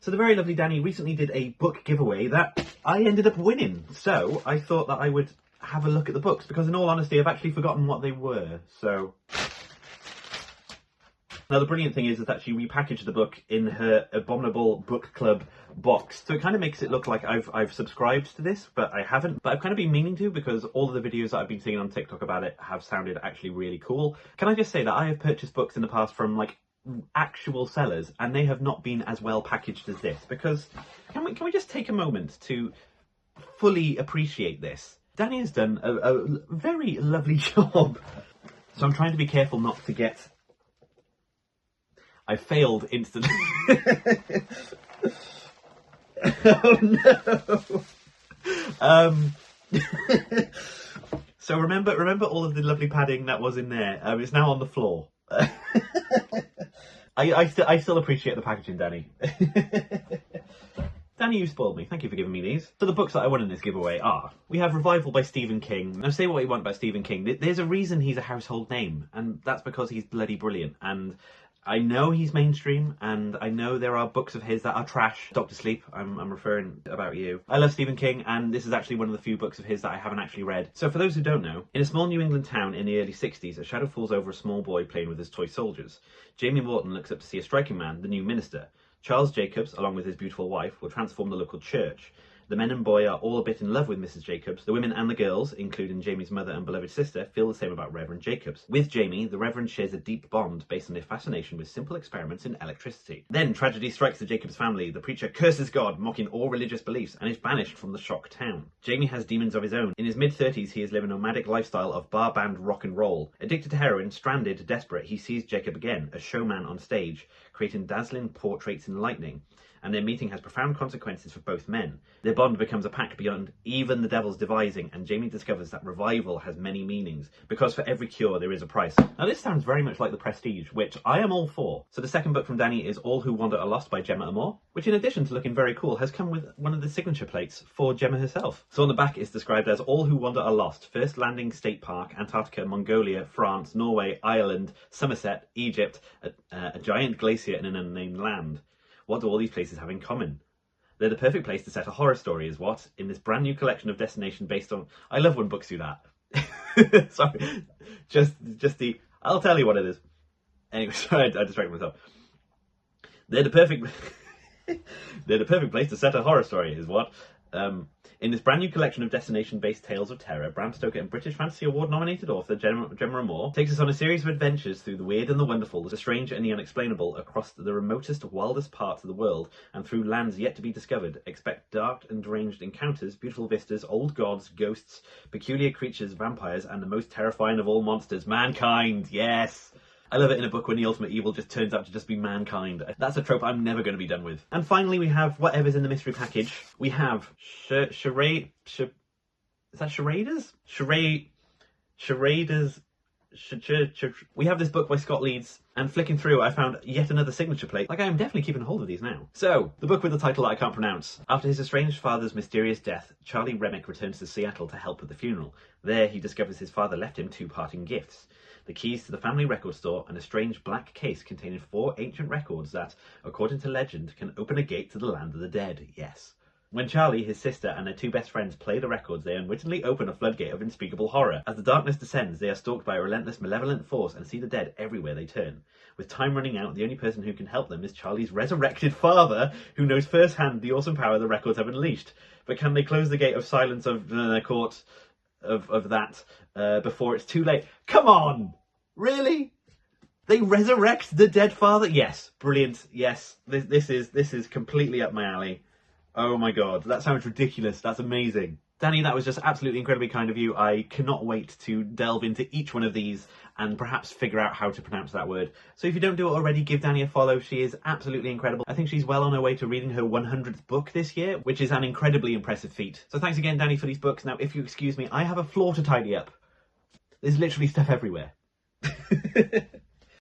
So the very lovely Danny recently did a book giveaway that I ended up winning. So I thought that I would have a look at the books, because in all honesty, I've actually forgotten what they were. So now the brilliant thing is that she repackaged the book in her abominable book club box. So it kind of makes it look like I've subscribed to this, but I haven't. But I've kind of been meaning to, because all of the videos that I've been seeing on TikTok about it have sounded actually really cool. Can I just say that I have purchased books in the past from like actual sellers, and they have not been as well packaged as this, because can we just take a moment to fully appreciate this? Danny has done a very lovely job. So I'm trying to be careful not to get... I failed instantly. Oh no! So remember all of the lovely padding that was in there. It's now on the floor. I still appreciate the packaging, Danny. Danny, you spoiled me. Thank you for giving me these. So the books that I won in this giveaway are... We have Revival by Stephen King. Now say what you want about Stephen King. There's a reason he's a household name, and that's because he's bloody brilliant. And I know he's mainstream, and I know there are books of his that are trash. Dr. Sleep, I'm referring about you. I love Stephen King, and this is actually one of the few books of his that I haven't actually read. So for those who don't know, in a small New England town in the early 60s, a shadow falls over a small boy playing with his toy soldiers. Jamie Morton looks up to see a striking man, the new minister. Charles Jacobs, along with his beautiful wife, will transform the local church. The men and boy are all a bit in love with Mrs. Jacobs. The women and the girls, including Jamie's mother and beloved sister, feel the same about Reverend Jacobs. With Jamie, the Reverend shares a deep bond based on their fascination with simple experiments in electricity. Then tragedy strikes the Jacobs family. The preacher curses God, mocking all religious beliefs, and is banished from the shock town. Jamie has demons of his own. In his mid-30s, he is living a nomadic lifestyle of bar band rock and roll. Addicted to heroin, stranded, desperate, he sees Jacob again, a showman on stage, creating dazzling portraits in lightning. And their meeting has profound consequences for both men. Their bond becomes a pact beyond even the devil's devising, and Jamie discovers that revival has many meanings, because for every cure there is a price. Now this sounds very much like The Prestige, which I am all for. So the second book from Danny is All Who Wander Are Lost by Gemma Amor, which in addition to looking very cool, has come with one of the signature plates for Gemma herself. So on the back it's described as All Who Wander Are Lost, First Landing State Park, Antarctica, Mongolia, France, Norway, Ireland, Somerset, Egypt, a giant glacier in an unnamed land. What do all these places have in common? They're the perfect place to set a horror story, is what, in this brand new collection of destination based on... I love when books do that. Sorry, just the... I'll tell you what it is. Anyway, sorry, I distracted myself. They're the perfect... They're the perfect place to set a horror story, is what. In this brand new collection of destination-based tales of terror, Bram Stoker and British Fantasy Award-nominated author Gemma Amor takes us on a series of adventures through the weird and the wonderful, the strange and the unexplainable, across the remotest, wildest parts of the world, and through lands yet to be discovered. Expect dark and deranged encounters, beautiful vistas, old gods, ghosts, peculiar creatures, vampires, and the most terrifying of all monsters, mankind. Yes! I love it in a book when the ultimate evil just turns out to just be mankind. That's a trope I'm never going to be done with. And finally, we have whatever's in the mystery package. We have charades? We have this book by Scott Leeds, and flicking through, I found yet another signature plate. Like, I am definitely keeping hold of these now. So, the book with the title that I can't pronounce. After his estranged father's mysterious death, Charlie Remick returns to Seattle to help with the funeral. There, he discovers his father left him 2 parting gifts: the keys to the family record store and a strange black case containing 4 ancient records that, according to legend, can open a gate to the land of the dead. Yes. When Charlie, his sister, and their 2 best friends play the records, they unwittingly open a floodgate of unspeakable horror. As the darkness descends, they are stalked by a relentless, malevolent force and see the dead everywhere they turn. With time running out, the only person who can help them is Charlie's resurrected father, who knows firsthand the awesome power the records have unleashed. But can they close the gate of silence of the court of that before it's too late? Come on! Really? They resurrect the dead father? Yes. Brilliant. Yes. This is completely up my alley. Oh my god, that sounds ridiculous. That's amazing. Danny, that was just absolutely incredibly kind of you. I cannot wait to delve into each one of these and perhaps figure out how to pronounce that word. So if you don't do it already, give Danny a follow. She is absolutely incredible. I think she's well on her way to reading her 100th book this year, which is an incredibly impressive feat. So thanks again, Danny, for these books. Now, if you excuse me, I have a floor to tidy up. There's literally stuff everywhere.